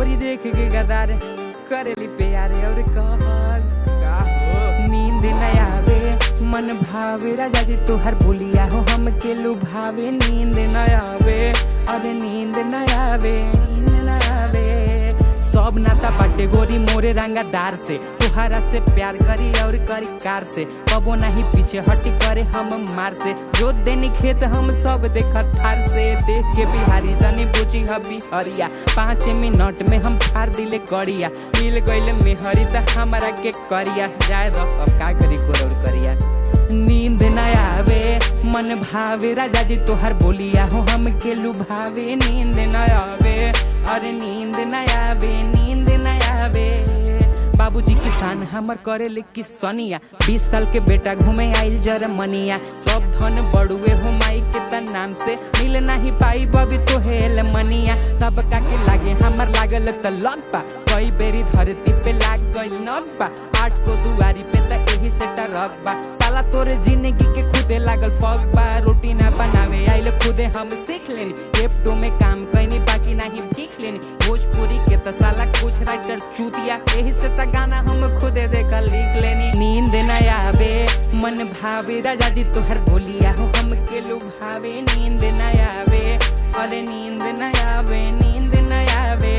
गोरी देख के गदार करेली प्यारे और कहस का हो नींद न आवे मन भावे राजा जी तोहर बोलिया हो हम के लुभावे नींद न आवे अरे नींद न आवे नींद न आवे सब नाता बाटे गोरी मोरे रंगादार से तुहारा से प्यार करी और करी कार से कबो नहीं पीछे हटी करे हम मार से जो देनी खेत हम सब देखत थार से देख के बिहारी जानी पूछी हबी हरिया 5 मिनट में हम फाड़ दिले करिया मिल गइले मेहरी त हमारा के करिया जाए दो अब का करी कोर करिया नींद न आवे मन भावे राजा जी तोहर बोलिया हो हम के लुभावे नींद न आवे अरे नींद न आवे नींद न आवे बाबूजी किसान हमर करे ले किसनिया 20 साल के बेटा घूमे आइल जर्मनिया सब धन बड़ुए हो माई के नाम से मिल नहीं पाई बबी तो हेल मनिया सब का के लागे हमर लागल त लगबा कई बेरी धरती पे लाग गइल नगबा 8 को दुआरी पे त एही से रखबा साला तोरे जिंदगी के खुदे लागल फगबा रोटी ना बनावे आइल खुदे हम सीख लेनी लेपटॉप में काम कइनी बाकी नहीं भीख लेनी भोजपुरी के त साला कुछ राइटर चूतिया एही से त गाना हम खुदे देख लिख लेनी नींद न आवे मन भावे राजा जी तोहर बोलिया हो हम के लुभावे नींद न आवे अरे नींद न आवे नींद न आवे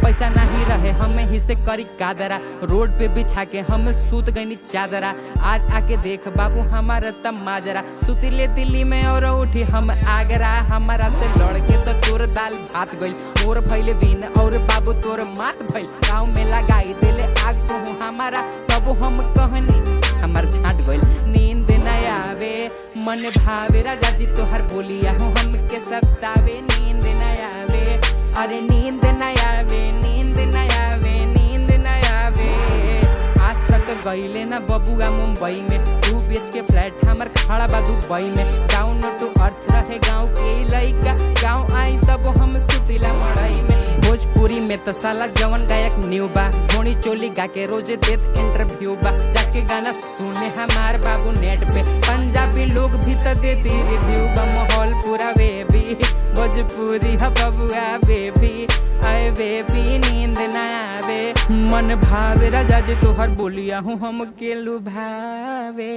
पैसा नहीं रहे हमें ही से करी कादरा रोड पे बिछा के हम सूत गई चादरा आज आके देख बाबू हमारा तब माजरा सुतीले दिल्ली में और उठी हम आगरा हमारा से लड़ के तो तोर दाल भात गई मोर भैले बीन और बाबू तोर मात भइल गाँव में लगाई दिले आग तो हूँ हमारा तब हम कहनी हमार छाट गइल नींद न आवे मन भावे राजा जी तोहर बोलिया हो हम के सतावे नींद न आवे अरे नींद न आवे नींद न आवे नींद न आवे आज तक गईले ना बबुआ मुंबई में 2 बीएच के फ्लैट हमर खड़ा बा दुबई में डाउन टू अर्थ रहे गांव के लइका गांव आई तब हम सुतिला मड़ई में भोजपुरी में तो साला जवन गायक न्यू बा घोड़ी चोली गा के रोजे देत इंटरव्यू बा जाके गाना सुने हमार बाबू नेट पे पंजाबी लोग भी तो देती रिव्यू बा माहौल पूरा बेबी भोजपुरी है बबुआ बेबी आए बेबी नींद न आवे मन भावे राजा जी तोहर बोलिया हूँ हम के लुभावे।